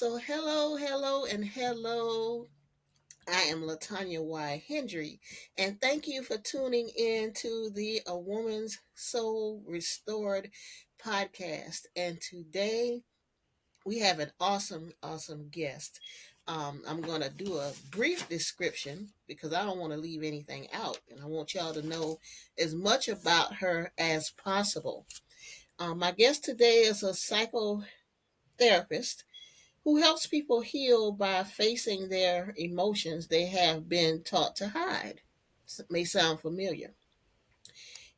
So hello. I am Latonia Hendry, and thank you for tuning in to the A Woman's Soul Restored podcast. And today we have an awesome guest. I'm going to do a brief description because I don't want to leave anything out, and I want y'all to know as much about her as possible. My guest today is a psychotherapist who helps people heal by facing their emotions they have been taught to hide. It may sound familiar.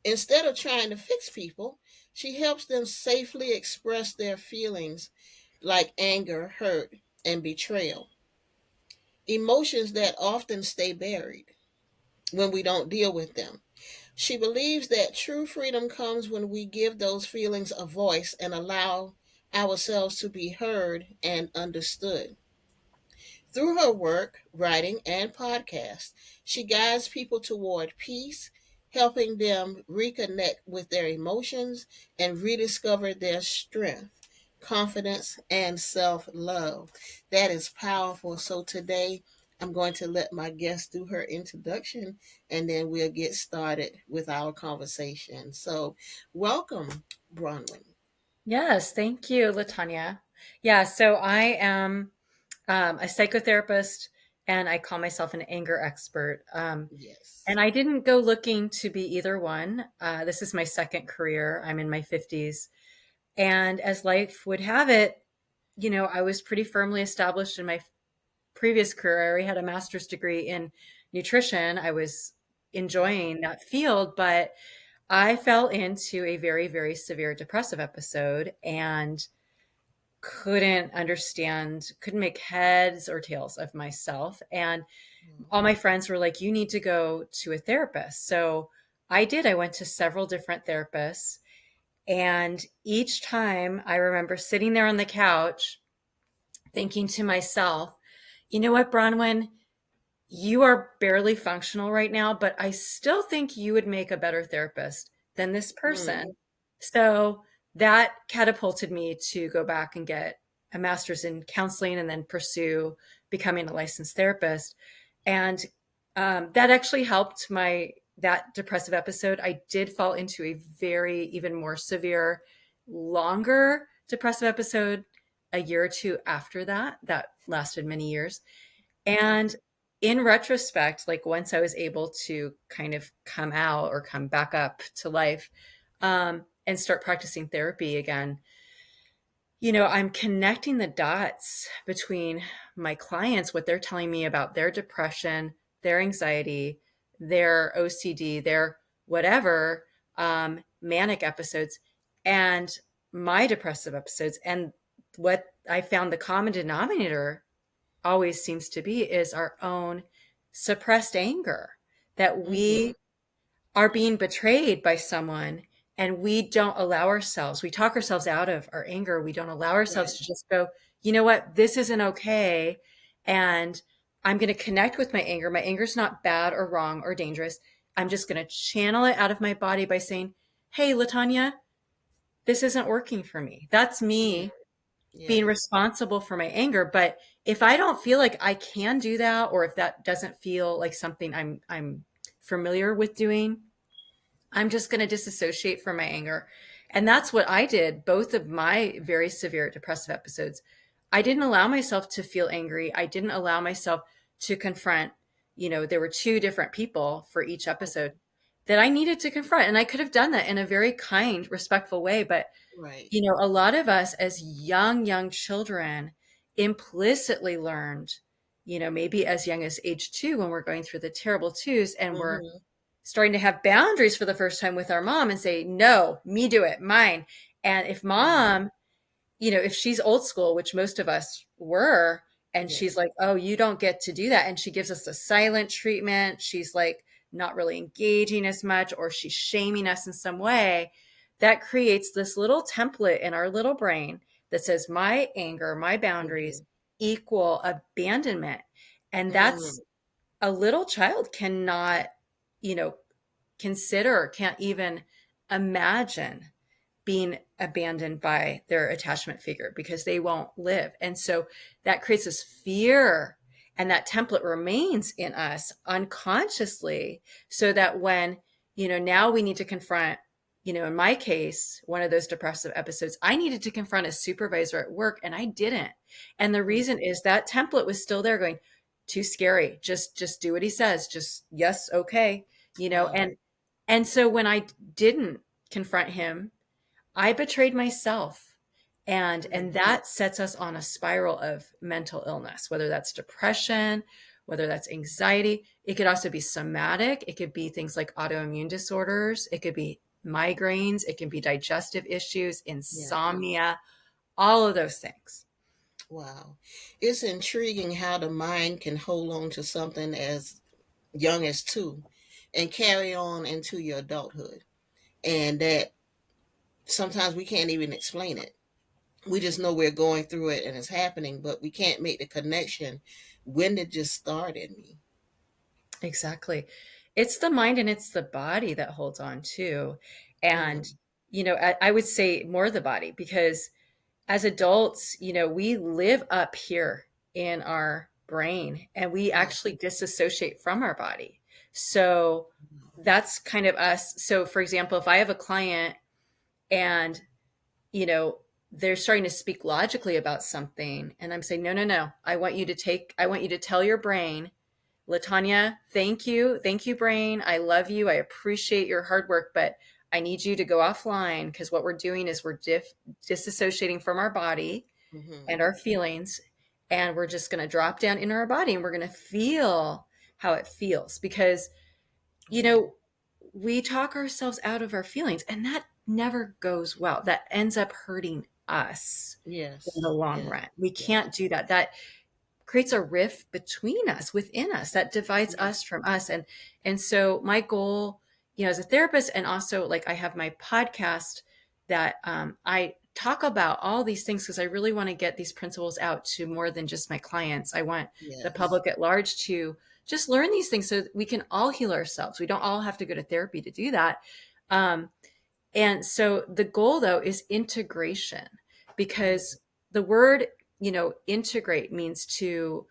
Instead of trying to fix people, she helps them safely express their feelings like anger, hurt, and betrayal. Emotions that often stay buried when we don't deal with them. She believes that true freedom comes when we give those feelings a voice and allow ourselves to be heard and understood. Through her work, writing, and podcast, she guides people toward peace, helping them reconnect with their emotions and rediscover their strength, confidence, and self love. That is powerful. So today, I'm going to let my guest do her introduction and then we'll get started with our conversation. So, welcome, Bronwyn. Yes, thank you, Latanya. Yeah, so I am a psychotherapist and I call myself an anger expert. Yes. And I didn't go looking to be either one. This is my second career. I'm in my 50s. And as life would have it, I was pretty firmly established in my previous career. I already had a master's degree in nutrition. I was enjoying that field, but I fell into a very, very severe depressive episode and couldn't make heads or tails of myself. And all my friends were like, you need to go to a therapist. So I did. I went to several different therapists. And each time I remember sitting there on the couch thinking to myself, you know what, Bronwyn, you are barely functional right now, but I still think you would make a better therapist than this person. Mm, So that catapulted me to go back and get a master's in counseling and then pursue becoming a licensed therapist. And that actually helped that depressive episode. I did fall into a very, even more severe, longer depressive episode a year or two after that. That lasted many years. okay. And in retrospect, like once I was able to kind of come out or come back up to life and start practicing therapy again, I'm connecting the dots between my clients, what they're telling me about their depression, their anxiety, their OCD, their whatever, manic episodes, and my depressive episodes. And what I found the common denominator always seems to be is our own suppressed anger, that Mm-hmm. we are being betrayed by someone and we talk ourselves out of our anger. We don't allow ourselves Right. to just go, you know what, this isn't okay. And I'm going to connect with my anger. My anger is not bad or wrong or dangerous. I'm just going to channel it out of my body by saying, hey, Latanya, this isn't working for me. That's Mm, me being yes. responsible for my anger. But if I don't feel like I can do that, or if that doesn't feel like something I'm familiar with doing, I'm just going to disassociate from my anger. And that's what I did. Both of my very severe depressive episodes, I didn't allow myself to feel angry. I didn't allow myself to confront, there were two different people for each episode that I needed to confront. And I could have done that in a very kind, respectful way. But Right. a lot of us as young children implicitly learned, maybe as young as age 2 when we're going through the terrible twos and we're Mm-hmm. starting to have boundaries for the first time with our mom and say, no, me do it, mine. And if Right. mom, if she's old school, which most of us were, and she's Yes. like, oh, you don't get to do that. And she gives us a silent treatment. She's like not really engaging as much, or she's shaming us in some way. That creates this little template in our little brain that says, my anger, my boundaries Mm-hmm. equal abandonment. And Mm, that's a little child cannot, you know, consider, can't even imagine being abandoned by their attachment figure because they won't live. And so that creates this fear, and that template remains in us unconsciously, so that when, now we need to confront, in my case, one of those depressive episodes, I needed to confront a supervisor at work and I didn't. And the reason is that template was still there going, too scary. Just do what he says. Just yes, okay. Wow. And so when I didn't confront him, I betrayed myself. And Mhm. that sets us on a spiral of mental illness, whether that's depression, whether that's anxiety. It could also be somatic. It could be things like autoimmune disorders. It could be migraines. It can be digestive issues, Yeah. insomnia, all of those things. Wow. It's intriguing how the mind can hold on to something as young as two and carry on into your adulthood. And that sometimes we can't even explain it. We just know we're going through it and it's happening, but we can't make the connection. When did this start in me? Exactly. It's the mind and it's the body that holds on too. And, Mm, I would say more the body, because as adults, we live up here in our brain and we yeah. actually disassociate from our body. So that's kind of us. So, for example, if I have a client and, you know, they're starting to speak logically about something, and I'm saying, no, no, no, I want you to tell your brain, Latonia, thank you. Thank you, brain. I love you. I appreciate your hard work, but I need you to go offline, because what we're doing is we're disassociating from our body Mm-hmm. and our feelings. And we're just going to drop down into our body and we're going to feel how it feels, because, you Yeah. know, we talk ourselves out of our feelings, and that never goes well. That ends up hurting us in the Yes. long Yes. run. We Yes. can't do that. That creates a rift between us, within us, that divides Yeah. us from us. And so my goal, as a therapist, and also like I have my podcast that I talk about all these things, because I really want to get these principles out to more than just my clients. I want the Yes. public at large to just learn these things so that we can all heal ourselves. We don't all have to go to therapy to do that. Um, and so the goal, though, is integration, because the word, integrate means to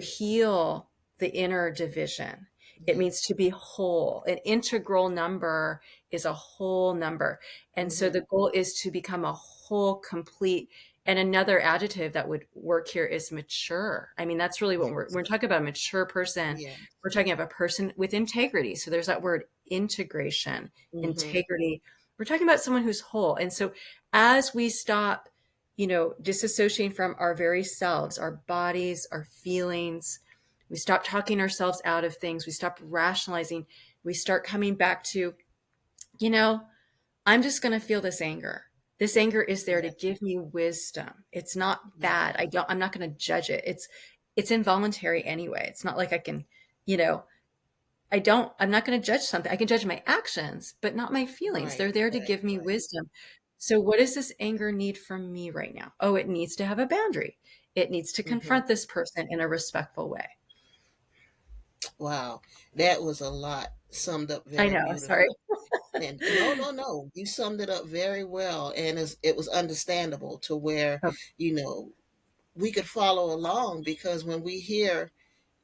heal the inner division. It means Yes. to be whole. An integral number is a whole number. And so Mm-hmm. the goal is to become a whole, complete. And another adjective that would work here is mature. I mean, that's really what we're Yes. talking about, a mature person. Yeah. We're talking about a person with integrity. So there's that word integration, Mm-hmm. integrity. We're talking about someone who's whole. And so as we stop, disassociating from our very selves, our bodies, our feelings, we stop talking ourselves out of things, we stop rationalizing, we start coming back to, you know, I'm just going to feel this anger. This anger is there to Yes. give me wisdom. It's not bad. Yes. I'm not going to judge it. It's involuntary anyway. It's not like I can, you know, I'm not going to judge something. I can judge my actions, but not my feelings. Right. They're there to Right. give me Right. wisdom. So, what does this anger need from me right now? Oh, it needs to have a boundary. It needs to Mm-hmm. confront this person in a respectful way. Wow. That was a lot summed up I very know. Sorry. beautifully. And no, no, no. You summed it up very well. And it was understandable to where, Oh, you know, we could follow along, because when we hear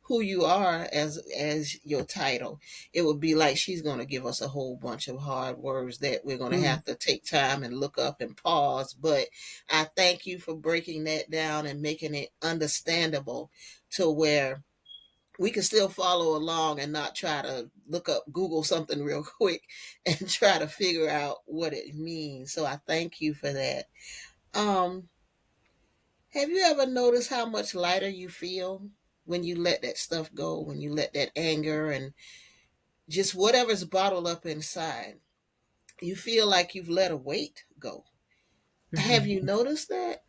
who you are as your title, it would be like she's going to give us a whole bunch of hard words that we're going to mm. have to take time and look up and pause. But I thank you for breaking that down and making it understandable to where we can still follow along and not try to look up Google something real quick and try to figure out what it means. So I thank you for that. um have you ever noticed how much lighter you feel when you let that stuff go, when you let that anger and just whatever's bottled up inside, you feel like you've let a weight go? Have you noticed that?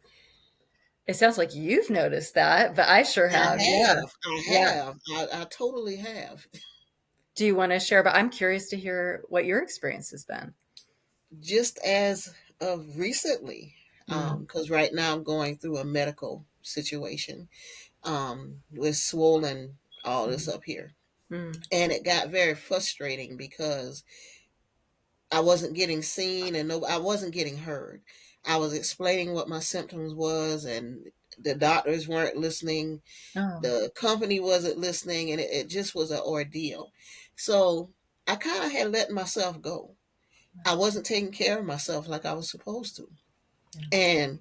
It sounds like you've noticed that, but I sure I have. Yeah. have. I Yeah. have. I totally have. Do you want to share? But I'm curious to hear what your experience has been. Just as of recently, Mm, because right now I'm going through a medical situation with swollen all this mm, up here. mm, And it got very frustrating because I wasn't getting seen, and no, I wasn't getting heard. I was explaining what my symptoms was, and the doctors weren't listening. Oh, The company wasn't listening, and it just was an ordeal. So I kind of had let myself go. I wasn't taking care of myself like I was supposed to. yeah. And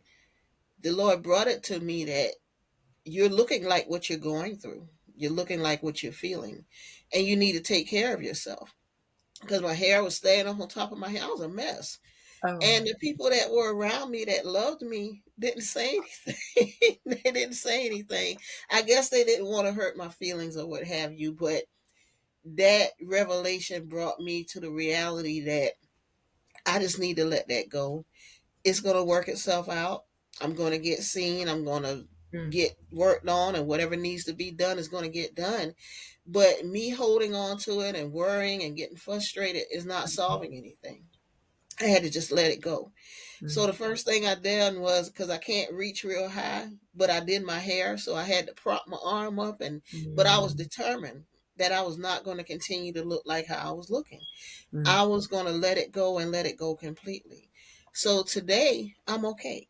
the Lord brought it to me that you're looking like what you're going through. You're looking like what you're feeling. And you need to take care of yourself. Because my hair was staying up on top of my head. I was a mess. Oh, And the people that were around me that loved me didn't say anything. They didn't say anything. I guess they didn't want to hurt my feelings or what have you. But that revelation brought me to the reality that I just need to let that go. It's going to work itself out. I'm going to get seen. I'm going to mm, get worked on, and whatever needs to be done is going to get done. But me holding on to it and worrying and getting frustrated is not solving anything. I had to just let it go. So mm, the first thing I done was, because I can't reach real high, but I did my hair, so I had to prop my arm up, and but I was mm, determined that I was not going to continue to look like how I was looking. mm, I was going to let it go and let it go completely. So today I'm okay.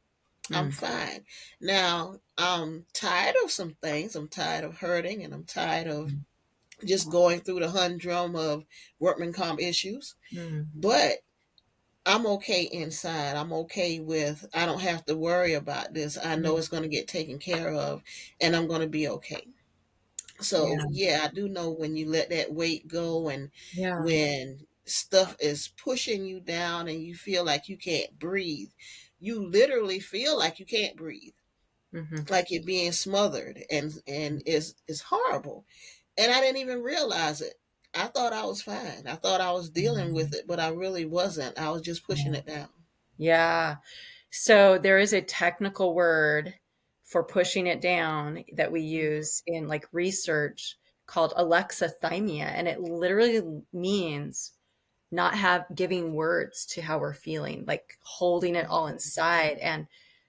I'm mm, fine. Now, I'm tired of some things. I'm tired of hurting, and I'm tired of mm, just going through the humdrum of workman comp issues. mm, But I'm okay inside. I'm okay with, I don't have to worry about this. I know mm. it's going to get taken care of, and I'm going to be okay. So, Yeah, yeah, I do know when you let that weight go, and yeah, when stuff is pushing you down and you feel like you can't breathe, you literally feel like you can't breathe, hmm, like you're being smothered, and is horrible. And I didn't even realize it. I thought I was fine. I thought I was dealing with it, but I really wasn't. I was just pushing yeah. it down. Yeah. So there is a technical word for pushing it down that we use in like research called alexithymia, and it literally means not have giving words to how we're feeling, like holding it all inside. And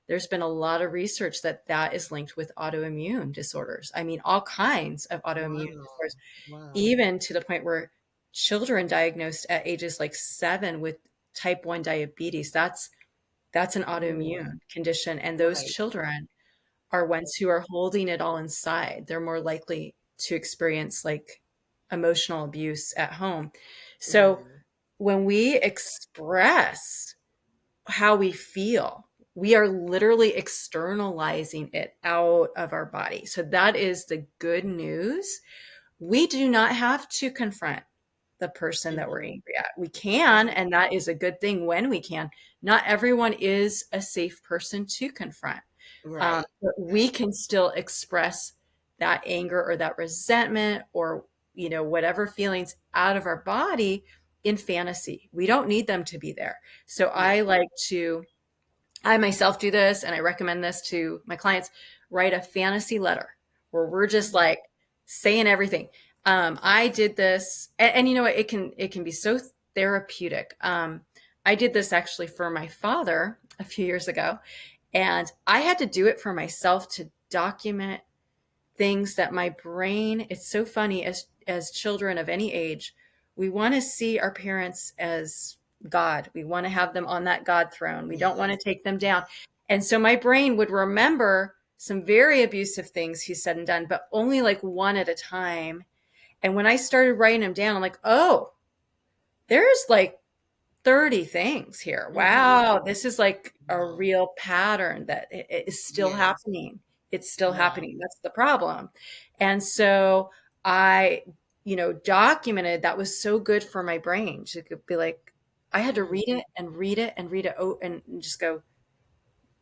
there's been a lot of research that that is linked with autoimmune disorders. I mean, all kinds of autoimmune Wow. disorders, Wow. even to the point where children diagnosed at ages like 7 with type 1 diabetes, that's an Oh, autoimmune condition. And those right. children are ones who are holding it all inside. They're more likely to experience like emotional abuse at home. So Mm, when we express how we feel, we are literally externalizing it out of our body. So that is the good news. We do not have to confront the person that we're mm-hmm, angry at. We can, mm-hmm. and that is a good thing when we can. Not everyone is a safe person to confront. Right. But we Right. can still express that anger or that resentment or whatever feelings out of our body in fantasy. We don't need them to be there. So Yeah. I myself do this, and I recommend this to my clients. Write a fantasy letter where we're just Mm-hmm. like saying everything. I did this, and you know what? It can be so therapeutic. I did this actually for my father a few years ago, and I had to do it for myself to document things that my brain, it's so funny, as children of any age, we want to see our parents as God. We want to have them on that God throne. We don't want Yes. to take them down. And so my brain would remember some very abusive things he said and done, but only like one at a time. And when I started writing them down, I'm like, oh, there's like 30 things here. Mm-hmm. Wow, this is like a Wow. real pattern that it is still Yes. happening. It's still Wow. happening. That's the problem. And so I, documented that was so good for my brain to be like, I had to read Mm-hmm. it and read it and read it and just go,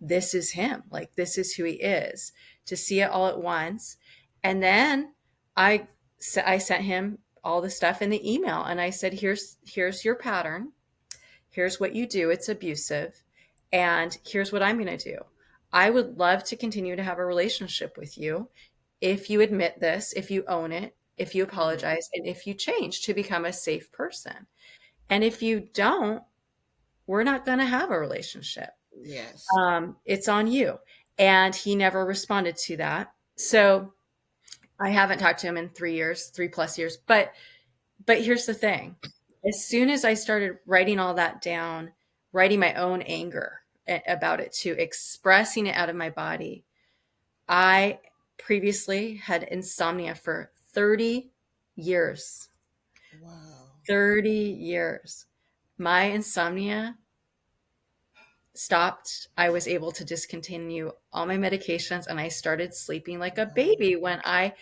this is him. Like, this is who he is, to see it all at once. And then I, I sent him all the stuff in the email and I said, here's your pattern. Here's what you do. It's abusive. And here's what I'm going to do. I would love to continue to have a relationship with you if you admit this, if you own it, if you Mm-hmm. apologize, and if you change to become a safe person. And if you don't, we're not going to have a relationship. Yes. It's on you. And he never responded to that. So I haven't talked to him in 3 years, 3+ years. But here's the thing. as soon as I started writing all that down, writing my own anger about it too, expressing it out of my body, I previously had insomnia for 30 years. Wow. 30 years. My insomnia stopped. I was able to discontinue all my medications and I started sleeping like a Wow. baby when I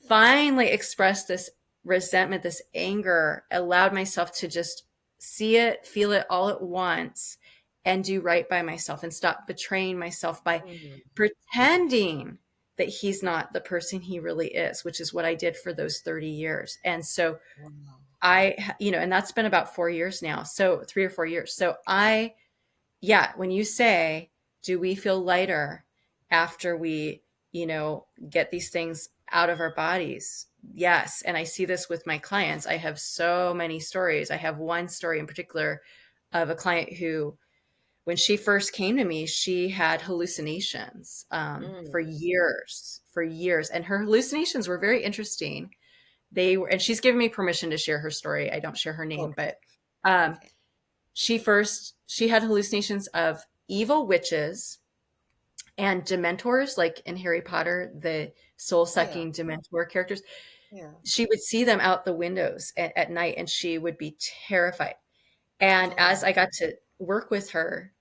finally expressed this resentment, this anger, allowed myself to just see it, feel it all at once, and do right by myself and stop betraying myself by Mm. pretending that he's not the person he really is, which is what I did for those 30 years. And so Wow. and that's been about 4 years now. So 3 or 4 years. So yeah, when you say, do we feel lighter after we, get these things out of our bodies? Yes. And I see this with my clients. I have so many stories. I have one story in particular of a client who, when she first came to me, she had hallucinations for Mm. years, for years. And her hallucinations were very interesting. They were, and she's given me permission to share her story. I don't share her name, Okay. but um, Okay. she had hallucinations of evil witches and dementors, like in Harry Potter, the Yeah. soul-sucking dementor characters. Yeah. She would see them out the windows at night and she would be terrified. And Oh. as I got to work with her,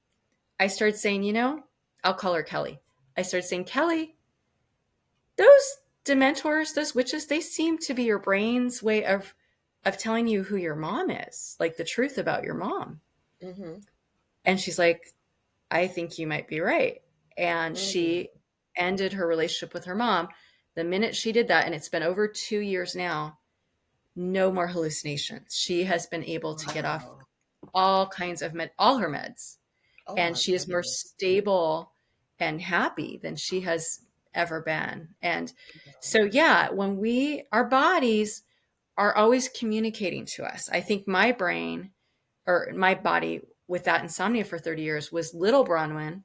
I started saying, I'll call her Kelly. I started saying, Kelly, those dementors, those witches, they seem to be your brain's way of telling you who your mom is, like the truth about your mom. Mm-hmm. And she's like, I think you might be right. And Mm. she ended her relationship with her mom. The minute she did that, and it's been over 2 years now, no more hallucinations. She has been able to get off Wow. all kinds of all her meds, Oh and my she is more goodness. stable and happy than she has ever been. And Wow. so, yeah, our bodies are always communicating to us. I think my brain or my body with that insomnia for 30 years was little Bronwyn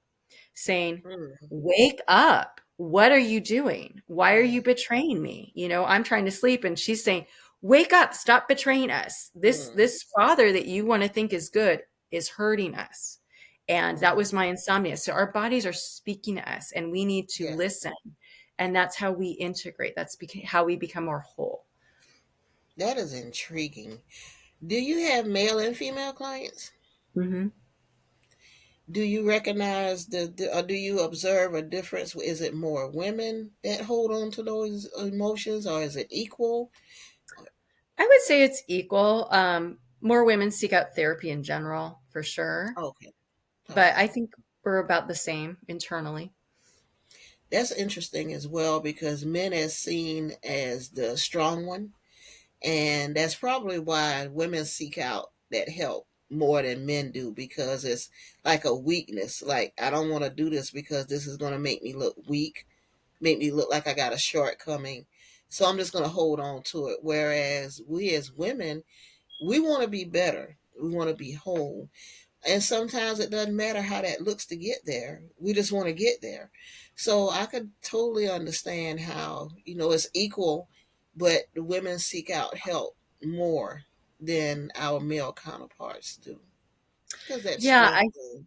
saying, Mm. wake up. What are you doing? Why are you Right. betraying me? I'm trying to sleep. And she's saying, wake up, stop betraying us. This, Mm. this father that you want to think is good is hurting us. And that Wow. was my insomnia. So our bodies are speaking to us and we need to Yes. listen. And that's how we integrate. That's how we become more whole. That is intriguing. Do you have male and female clients? Mm-hmm. Do you recognize or do you observe a difference? Is it more women that hold on to those emotions, or is it equal? I would say it's equal. More women seek out therapy in general, for sure. Okay. But Okay. I think we're about the same internally. That's interesting as well because men are seen as the strong one, and that's probably why women seek out that help more than men do, because it's like a weakness. Like, I don't want to do this because this is going to make me look weak, make me look like I got a shortcoming. So I'm just going to hold on to it. Whereas we as women, we want to be better. We want to be whole. And sometimes it doesn't matter how that looks to get there. We just want to get there. So I could totally understand how, it's equal, but the women seek out help more than our male counterparts do. Because that Yeah, strength.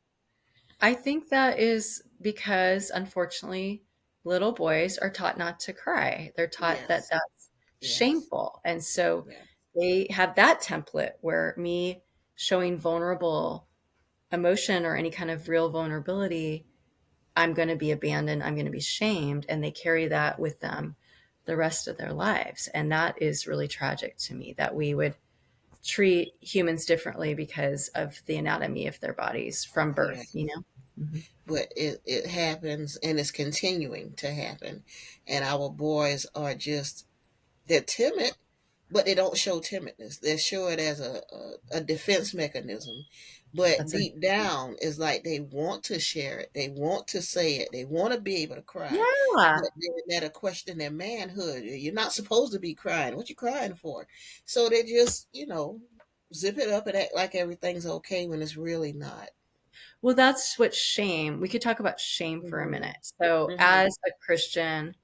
I think that is because unfortunately little boys are taught not to cry. They're taught that Yes. that's Yes. shameful. And so Yes. they have that template where me showing vulnerable emotion or any kind of real vulnerability, I'm going to be abandoned, I'm going to be shamed, and they carry that with them the rest of their lives. And that is really tragic to me that we would treat humans differently because of the anatomy of their bodies from Yeah. birth. Mm-hmm. But it happens, and it's continuing to happen. And our boys are just, they're timid, but they don't show timidness. They show it as a defense mechanism. But That's deep interesting. down, it's like they want to share it. They want to say it. They want to be able to cry. Yeah. But then that'll question their manhood. You're not supposed to be crying. What you crying for? So they just, zip it up and act like everything's okay when it's really not. Well, that's what shame, we could talk about shame for a Hmm. minute. So, Hmm. as a Christian,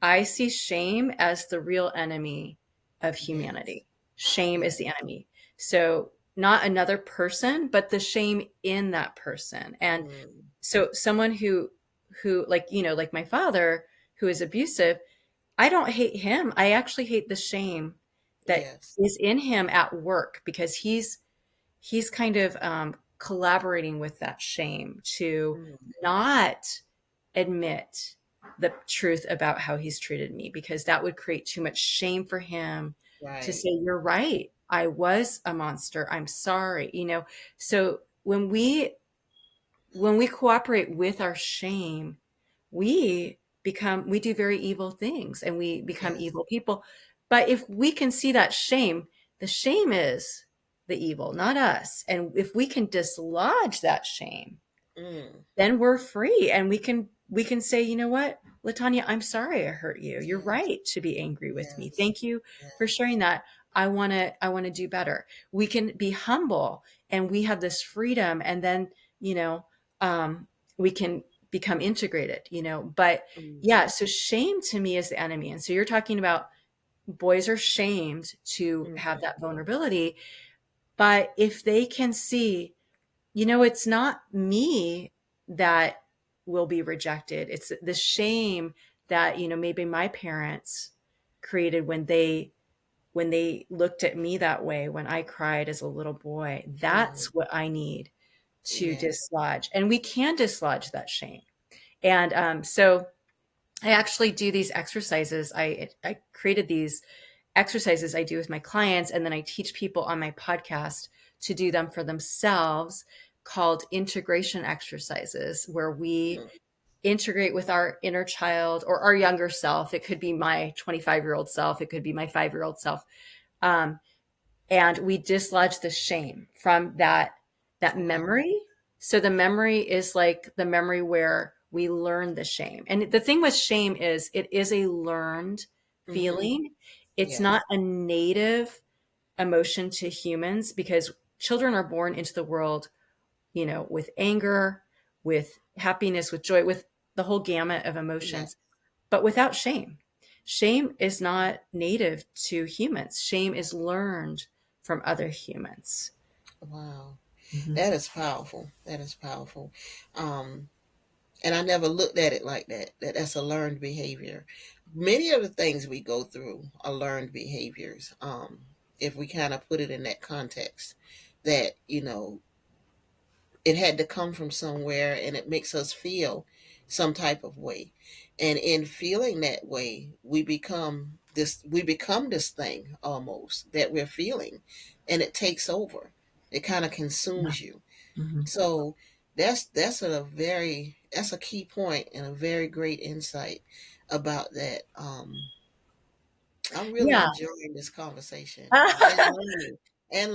I see shame as the real enemy of Yes. humanity. Shame is Yes. the enemy. So not another person, but the shame in that person. And Mm. so someone who like, like my father, who is abusive, I don't hate him. I actually hate the shame that Yes. is in him at work, because he's kind of collaborating with that shame to Mm. not admit the truth about how he's treated me, because that would create too much shame for him to Right. say, you're right, I was a monster, I'm sorry, so when we cooperate with our shame, we do very evil things, and we become Yes. evil people. But if we can see that shame, the shame is the evil, not us. And if we can dislodge that shame, Mm. then we're free, and we can say, you know what, Latonia, I'm sorry I hurt you. You're Yes. right to be angry with me. Yes. Thank you for Yes. sharing that. I want to do better. We can be humble, and we have this freedom, and then, you know, we can become integrated, but Mm. yeah, so shame to me is the enemy. And so you're talking about boys are shamed to have Mhm. that vulnerability, but if they can see, it's not me that will be rejected. It's the shame that, maybe my parents created when they looked at me that way, when I cried as a little boy. Mm. That's what I need to Yes. dislodge. And we can dislodge that shame. And so I actually do these exercises. I created these exercises I do with my clients, and then I teach people on my podcast to do them for themselves, called integration exercises, where we Mm. integrate with our inner child or our younger self. It could be my 25-year-old self, it could be my 5-year-old self. Um, and we dislodge the shame from that Wow. memory. So the memory is like the memory where we learn the shame. And the thing with shame is it is a learned Mhm. feeling. It's Yes. not a native emotion to humans, because children are born into the world, with anger, with happiness, with joy, with the whole gamut of Yes. emotions, but without shame. Shame is not native to humans. Shame is learned from other humans. Wow. Mhm. That is powerful. That is powerful. Um, and I never looked at it like that. That's a learned behavior. Many of the things we go through are learned behaviors. If we kind of put it in that context, that it had to come from somewhere, and it makes us feel some type of way, and in feeling that way, we become this thing almost that we're feeling, and it takes over. It kind of Yeah. consumes you. Mhm. So that's a key point and a very great insight about that. I'm really Yeah. enjoying this conversation, and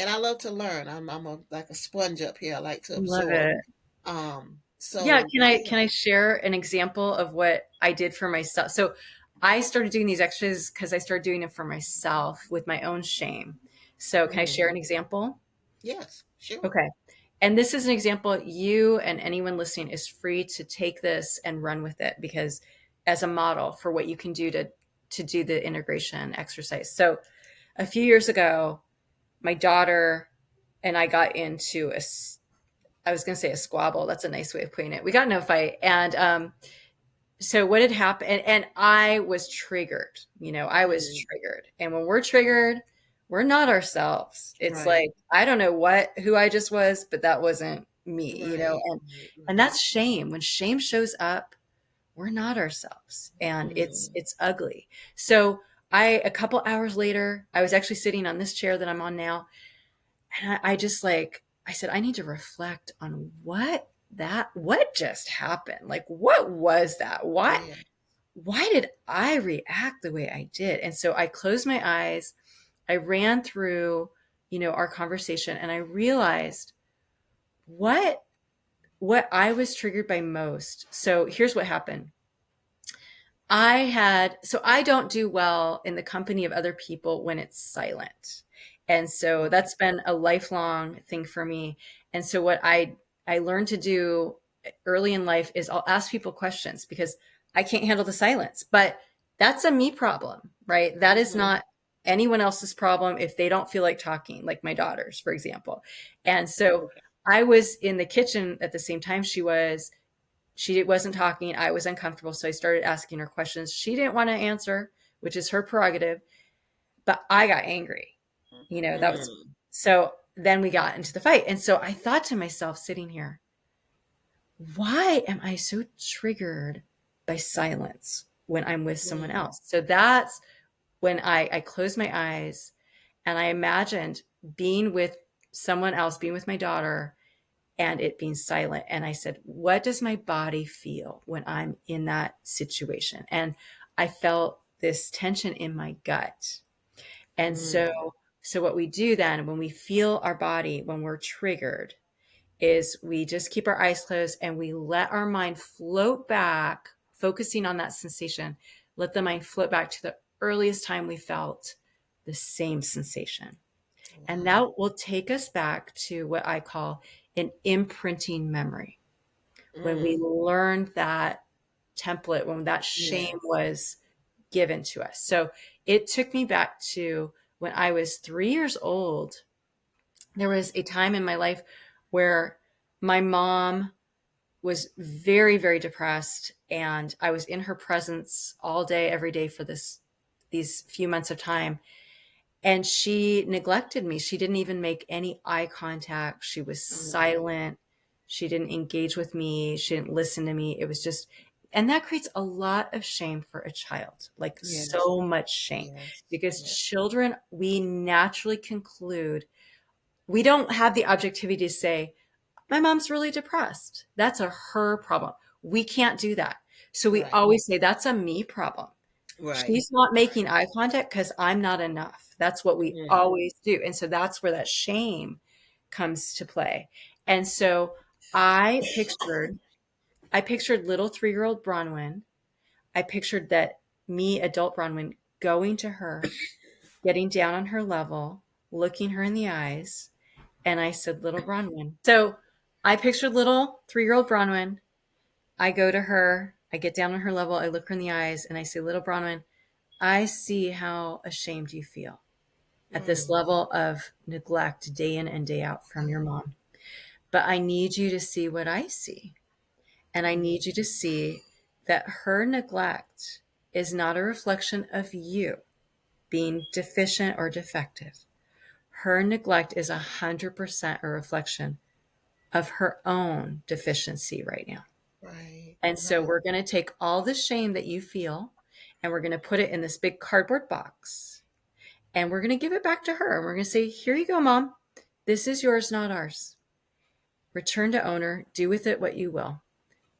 I love to learn. I'm like a sponge up here. I like to Love absorb. it. Yeah, So can I yeah. share an example of what I did for myself? So I started doing these exercises because I started doing it for myself with my own shame. So can I Mm, share an example? yes, sure. Okay. And this is an example. You and anyone listening is free to take this and run with it, because as a model for what you can do to do the integration exercise. So a few years ago, my daughter and I got into I was going to say a squabble. That's a nice way of putting it. We got in a fight, and so what had happened, and I was triggered. I was Mm, triggered, and when we're triggered, we're not ourselves. It's right, like, I don't know who I just was, but that wasn't me. right, right, And right. that's shame. When shame shows up, we're not ourselves, and it's Mm, it's ugly. So a couple hours later, I was actually sitting on this chair that I'm on now, and I just, like, I said, I need to reflect on what just happened. Like, what was that? yeah. Why did I react the way I did? And so I closed my eyes. I ran through, our conversation, and I realized what I was triggered by most. So here's what happened. So I don't do well in the company of other people when it's silent. And so Okay. that's been a lifelong thing for me. And so what I learned to do early in life is I'll ask people questions, because I can't handle the silence. But that's a me problem, right? That is Mhm. not anyone else's problem if they don't feel like talking, like my daughters, for example. And so Okay. I was in the kitchen at the same time she wasn't talking. I was uncomfortable. So I started asking her questions. She didn't want to answer, which is her prerogative, but I got angry. That was, Mm. so then we got into the fight. And so I thought to myself sitting here, why am I so triggered by silence when I'm with someone Mm. else? So that's when I closed my eyes and I imagined being with someone else, being with my daughter, and it being silent. And I said, what does my body feel when I'm in that situation? And I felt this tension in my gut. And Mm. so what we do then when we feel our body, when we're triggered, is we just keep our eyes closed and we let our mind float back, focusing on that sensation. Let the mind float back to the earliest time we felt the same sensation. And Wow. that will take us back to what I call an imprinting memory. When we Mm. learned that template, when that shame Yes. was given to us. So it took me back to when I was 3 years old. There was a time in my life where my mom was very, very depressed, and I was in her presence all day, every day for these few months of time. And she neglected me. She didn't even make any eye contact. She was Mm. silent. She didn't engage with me. She didn't listen to me. It was just, and that creates a lot of shame for a child, like Yes. so much shame, Yes. because Yes. children, we naturally conclude, we don't have the objectivity to say, my mom's really depressed. That's a her problem. We can't do that. So we Right. always say, that's a me problem. Right. She's not making Right. eye contact because I'm not enough. That's what we Mm. always do. And so that's where that shame comes to play. And so I pictured, I pictured little 3-year-old Bronwyn. I pictured that me, adult Bronwyn, going to her, getting down on her level, looking her in the eyes. And I said, little Bronwyn. So I pictured little 3-year-old Bronwyn. I go to her, I get down on her level, I look her in the eyes, and I say, little Bronwyn, I see how ashamed you feel at this Mm. level of neglect day in and day out from your mom. But I need you to see what I see. And I Mm. need you to see that her neglect is not a reflection of you being deficient or defective. Her neglect is 100% a reflection of her own deficiency right now. Right. And so Right. we're going to take all the shame that you feel and we're going to put it in this big cardboard box and we're going to give it back to her. And we're going to say, here you go, mom. This is yours, not ours. Return to owner. Do with it what you will.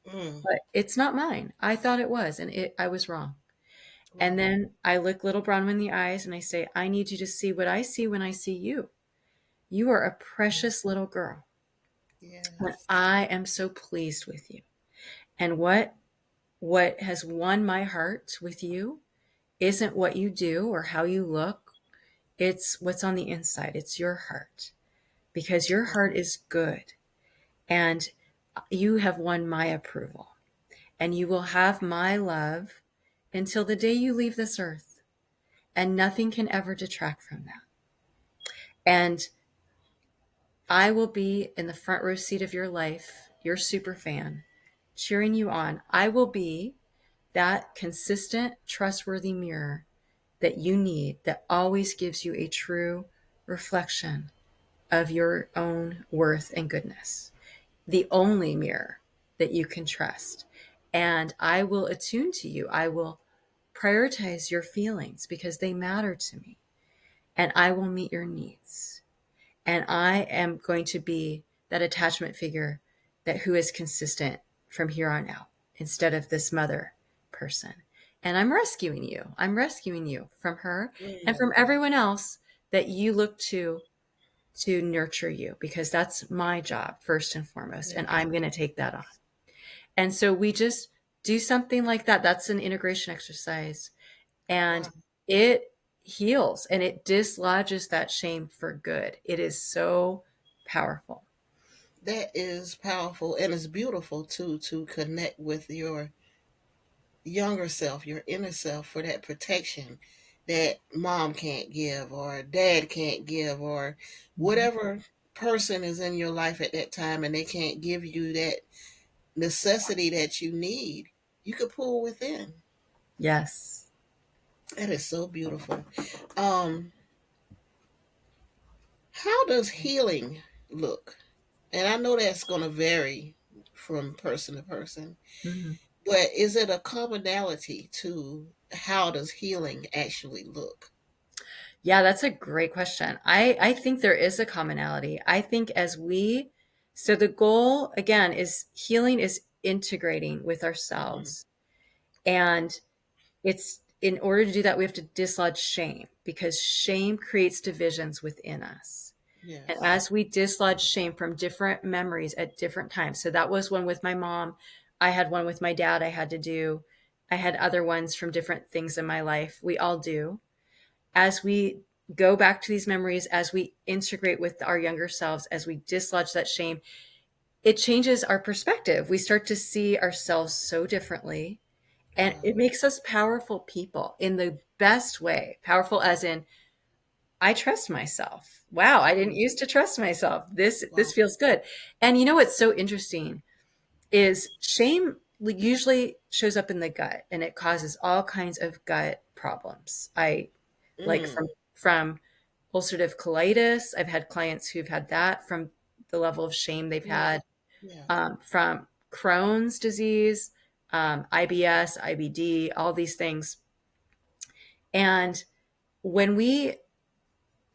Mm. But it's not mine. I thought it was, and I was wrong. And Right. then I look little Bronwyn in the eyes and I say, I need you to see what I see when I see you. You are a precious little girl. And Yes. I am so pleased with you. And what has won my heart with you isn't what you do or how you look. It's what's on the inside. It's your heart, because your heart is good and you have won my approval and you will have my love until the day you leave this earth, and nothing can ever detract from that. And I will be in the front row seat of your life, your super fan, cheering you on. I will be that consistent, trustworthy mirror that you need, that always gives you a true reflection of your own worth and goodness, the only mirror that you can trust. And I will attune to you. I will prioritize your feelings because they matter to me. And I will meet your needs. And I am going to be that attachment figure that who is consistent from here on out instead of this mother person. And I'm rescuing you. I'm rescuing you from her and Mm. from everyone else that you look to nurture you, because that's my job first and foremost. And Yes. I'm going to take that on. And so we just do something like that. That's an integration exercise. And Wow. it heals and it dislodges that shame for good. It is so powerful. That is powerful, and it's beautiful too to connect with your younger self, your inner self, for that protection. that mom can't give or dad can't give, or Mhm. whatever person is in your life at that time and they can't give you that necessity that you need, you could pull within. Yes. That is so beautiful. Um, how does healing look? And I know that's going to vary from person to person, Mhm. but is it a commonality to how does healing actually look? Yeah, that's a great question. I think there is a commonality. I think so the goal again is healing is integrating with Mhm. ourselves. And it's in order to do that, we have to dislodge shame because shame creates divisions within us. And Yes. as we dislodge shame from different memories at different times, so that was one with my mom. I had one with my dad I had to do. I had other ones from different things in my life. We all do. As we go back to these memories, as we integrate with our younger selves, as we dislodge that shame, it changes our perspective. We start to see ourselves so differently. And Uh, it makes us powerful people in the best way. Powerful as in, I trust myself. Wow, I didn't used to trust myself. This wow. feels good. And you know what's so interesting is shame usually shows up in the gut and it causes all kinds of gut problems. I like Mm, from ulcerative colitis. I've had clients who've had that from the level of shame they've yeah. had, Yeah. from Crohn's disease, IBS, IBD, all these things. And when we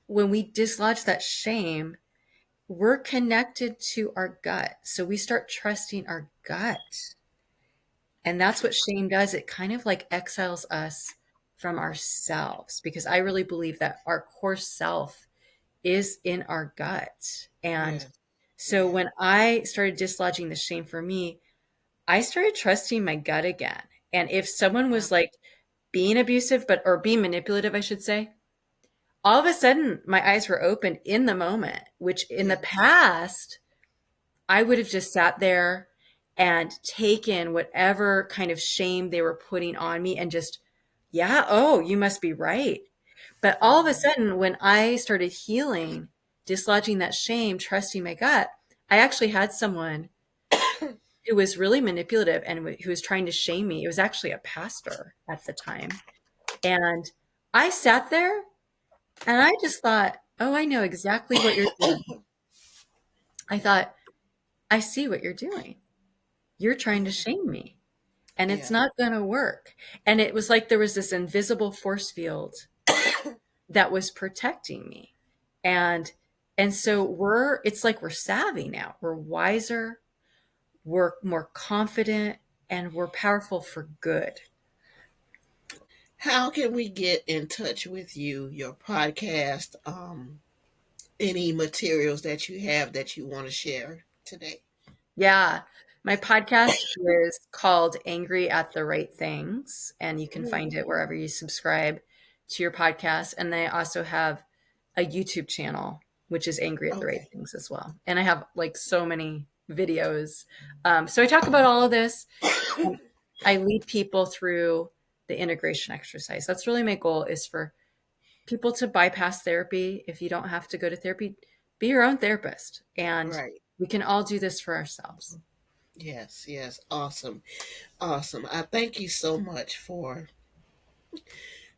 when we dislodge that shame, we're connected to our gut. So we start trusting our gut. And that's what shame does. It kind of like exiles us from ourselves because I really believe that our core self is in our gut. And Yes. so Yeah. when I started dislodging the shame for me, I started trusting my gut again. And if someone Wow. was like being abusive, or being manipulative, I should say, all of a sudden my eyes were opened in the moment, which in the Yes. past, I would have just sat there and taken whatever kind of shame they were putting on me and just, yeah, oh, you must be right. But all of a Mhm. sudden, when I started healing, dislodging that shame, trusting my gut, I actually had someone who was really manipulative and who was trying to shame me. It was actually a pastor at the time. And I sat there and I just thought, oh, I know exactly what you're doing. I thought, I see what you're doing. You're trying to Mhm. shame me and it's Yeah. not going to work. And it was like there was this invisible force field that was protecting me. And so it's like we're savvy now. We're wiser, we're more confident, and we're powerful for good. How can we get in touch with you, your podcast, any materials that you have that you want to share today? Yeah. My podcast is called Angry at the Right Things, and you can Mm, find it wherever you subscribe to your podcast. And then I also have a YouTube channel, which is Angry at the Right okay. Things as well. And I have like so many videos. So I talk about all of this. And I lead people through the integration exercise. That's really my goal is for people to bypass therapy. If you don't have to go to therapy, be your own therapist. And Right. we can all do this for ourselves. Yes. Yes. Awesome. Awesome. I thank you so much for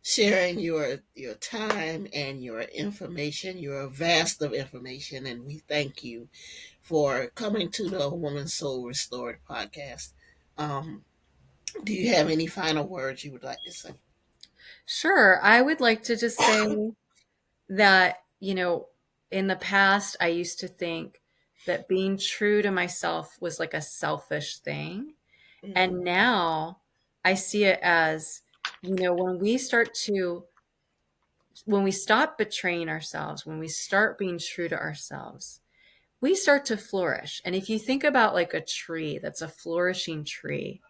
sharing your time and your information, your vast of information, and we thank you for coming to the Woman Soul Restored podcast. Um, do you have any final words you would like to say? Sure. I would like to just say that, in the past, I used to think that being true to myself was like a selfish thing. And Mm, now I see it as, when we stop betraying ourselves, when we start being true to ourselves, we start to flourish. And if you think about like a tree that's a flourishing tree,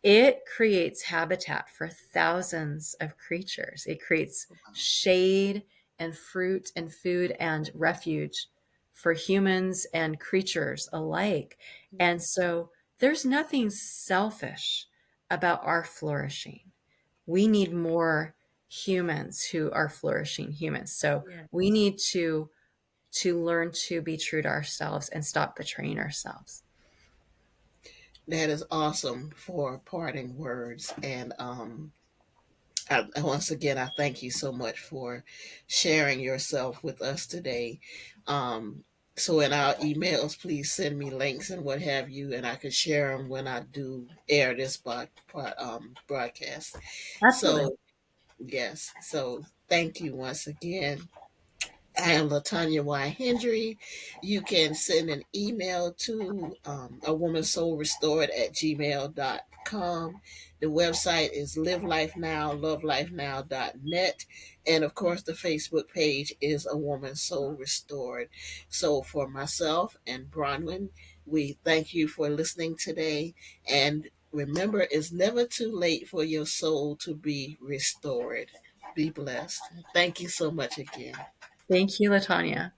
it creates habitat for thousands of creatures. It creates shade and fruit and food and refuge for humans and creatures alike. And yes. so there's nothing selfish about our flourishing. We need more humans who are flourishing humans. So Yeah. we need to learn to be true to ourselves and stop betraying ourselves. That is awesome for parting words. And once again, I thank you so much for sharing yourself with us today. Um, so in our emails, please send me links and what have you, and I can share them when I do air this broadcast. Absolutely. So yes, so thank you once again. I am Latonia Y. Hendry. You can send an email to a woman soul restored at gmail.com. The website is livelifenow.lovelifenow.net. And of course, the Facebook page is A Woman Soul Restored. So for myself and Bronwyn, we thank you for listening today. And remember, it's never too late for your soul to be restored. Be blessed. Thank you so much again. Thank you, Latonia.